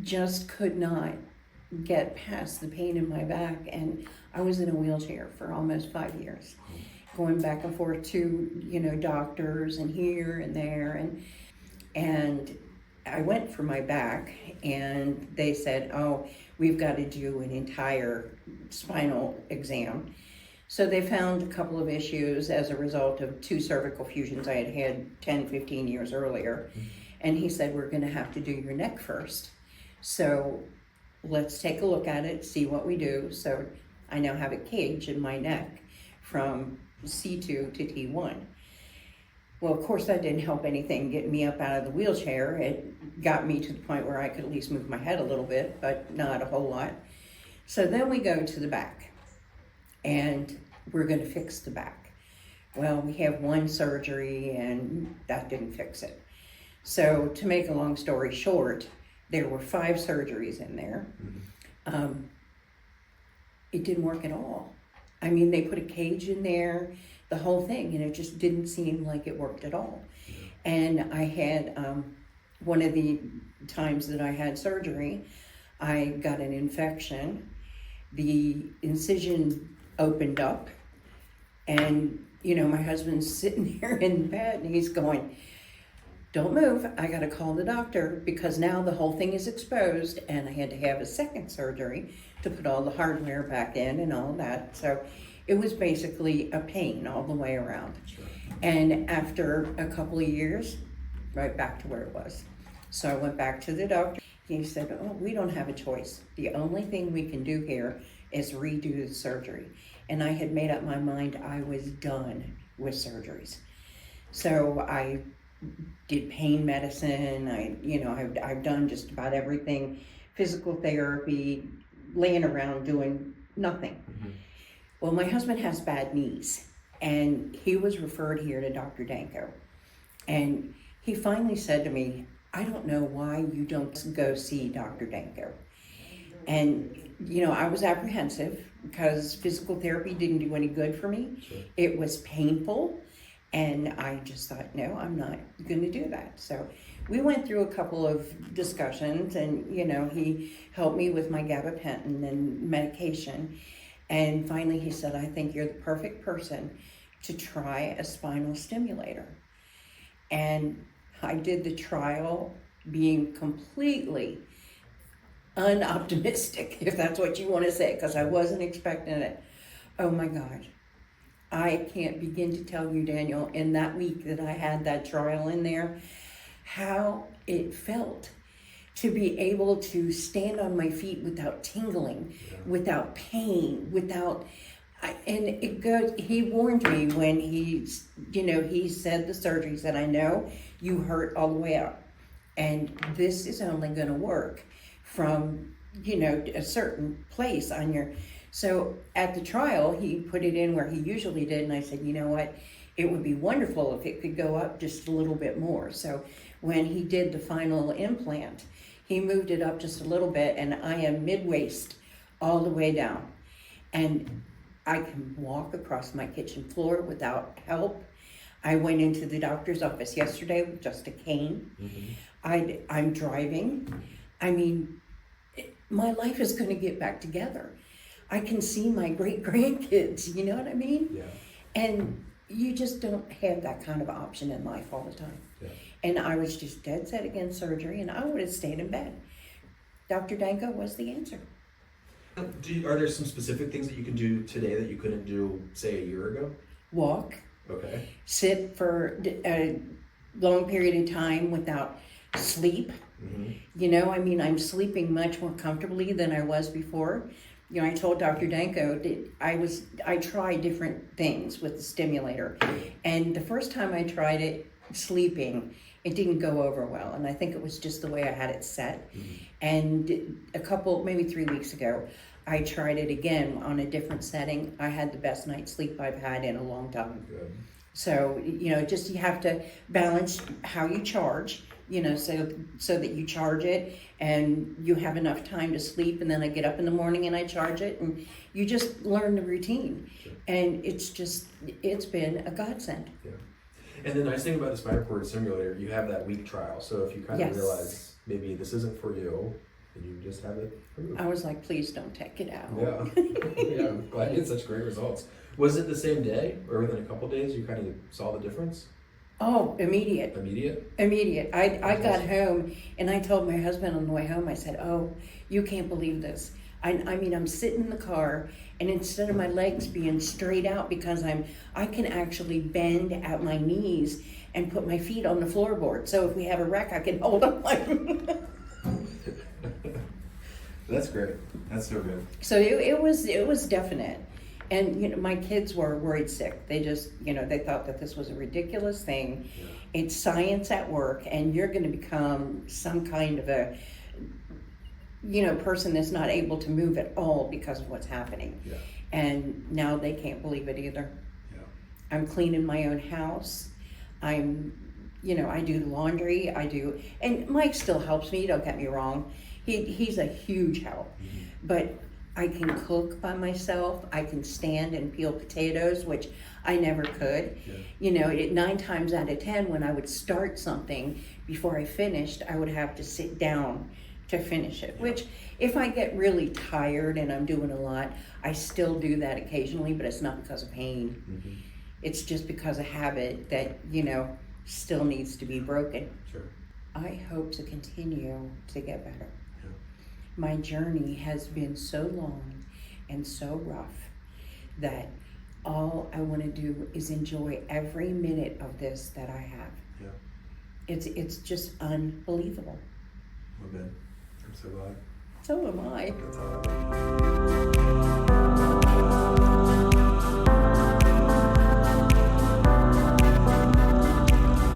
just could not get past the pain in my back, and I was in a wheelchair for almost 5 years, going back and forth to doctors and here and there, and I went for my back, and they said, oh, we've got to do an entire spinal exam. So they found a couple of issues as a result of 2 cervical fusions I had had 10, 15 years earlier. And he said, we're going to have to do your neck first. So let's take a look at it, see what we do. So I now have a cage in my neck from C2 to T1. Well, of course, that didn't help anything getting me up out of the wheelchair. It got me to the point where I could at least move my head a little bit, but not a whole lot. So then we go to the back, and we're going to fix the back. Well, we have 1 surgery, and that didn't fix it. So to make a long story short, there were 5 surgeries in there. It didn't work at all. I mean, they put a cage in there, the whole thing, and it just didn't seem like it worked at all. And I had, one of the times that I had surgery, I got an infection. The incision opened up, and my husband's sitting there in bed, and he's going, don't move, I gotta call the doctor, because now the whole thing is exposed, and I had to have a second surgery to put all the hardware back in and all that. So it was basically a pain all the way around. And after a couple of years, right back to where it was. So I went back to the doctor. He said, oh, we don't have a choice. The only thing we can do here is redo the surgery. And I had made up my mind I was done with surgeries. So I did pain medicine. I've done just about everything, physical therapy, laying around doing nothing. Well, my husband has bad knees, and he was referred here to Dr. Danko. And he finally said to me, I don't know why you don't go see Dr. Danko. And, I was apprehensive because physical therapy didn't do any good for me. It was painful. And I just thought, no, I'm not going to do that. So we went through a couple of discussions, and, he helped me with my gabapentin and medication. And finally he said, I think you're the perfect person to try a spinal stimulator. And I did the trial being completely unoptimistic, if that's what you want to say, because I wasn't expecting it. Oh my God. I can't begin to tell you, Daniel, in that week that I had that trial in there, how it felt to be able to stand on my feet without tingling, without pain, he warned me when he said the surgery, he said, I know you hurt all the way up, and this is only going to work from, a certain place on your. So at the trial, he put it in where he usually did, and I said, you know what, it would be wonderful if it could go up just a little bit more. So when he did the final implant, he moved it up just a little bit, and I am mid-waist all the way down. And I can walk across my kitchen floor without help. I went into the doctor's office yesterday with just a cane. I'm driving. I mean, my life is going to get back together. I can see my great-grandkids, you know what I mean? Yeah. And you just don't have that kind of option in life all the time. Yeah. And I was just dead set against surgery, and I would have stayed in bed. Dr. Danko was the answer. Are there some specific things that you can do today that you couldn't do, say, a year ago? Walk. Okay. Sit for a long period of time without sleep. I'm sleeping much more comfortably than I was before. I told Dr. Danko that I tried different things with the stimulator. And the first time I tried it, sleeping, it didn't go over well. And I think it was just the way I had it set. And maybe 3 weeks ago, I tried it again on a different setting. I had the best night's sleep I've had in a long time. Good. So, you have to balance how you charge, so that you charge it and you have enough time to sleep, and then I get up in the morning and I charge it, and you just learn the routine. Sure. And it's been a godsend. Yeah. And the nice thing about the Spinal Cord Stimulator, you have that week trial. So if you kind of realize maybe this isn't for you, and you just have it removed. I was like, please don't take it out. Yeah, yeah. I'm glad you had such great results. Was it the same day, or within a couple days, you kind of saw the difference? Oh, immediate. Immediate. I got home and I told my husband on the way home, I said, oh, you can't believe this. I mean, I'm sitting in the car, and instead of my legs being straight out, because I can actually bend at my knees and put my feet on the floorboard. So if we have a wreck, I can hold them like. That's great. That's so good. So it was definite. And, you know, my kids were worried sick. They just, you know, they thought that this was a ridiculous thing. Yeah. It's science at work, and you're going to become some kind of a, you know, person that's not able to move at all because of what's happening. Yeah. And now they can't believe it either. Yeah. I'm cleaning my own house. You know, I do the laundry. And Mike still helps me, don't get me wrong. He's a huge help. Mm-hmm. But I can cook by myself. I can stand and peel potatoes, which I never could. Yeah. You know, 9 times out of 10, when I would start something, before I finished, I would have to sit down to finish it. Yeah. Which, if I get really tired and I'm doing a lot, I still do that occasionally, but it's not because of pain. Mm-hmm. It's just because of habit that, you know, still needs to be broken. Sure. I hope to continue to get better. Yeah. My journey has been so long and so rough that all I want to do is enjoy every minute of this that I have. Yeah. It's just unbelievable. Well, Ben, I'm so glad. So am I. That's all.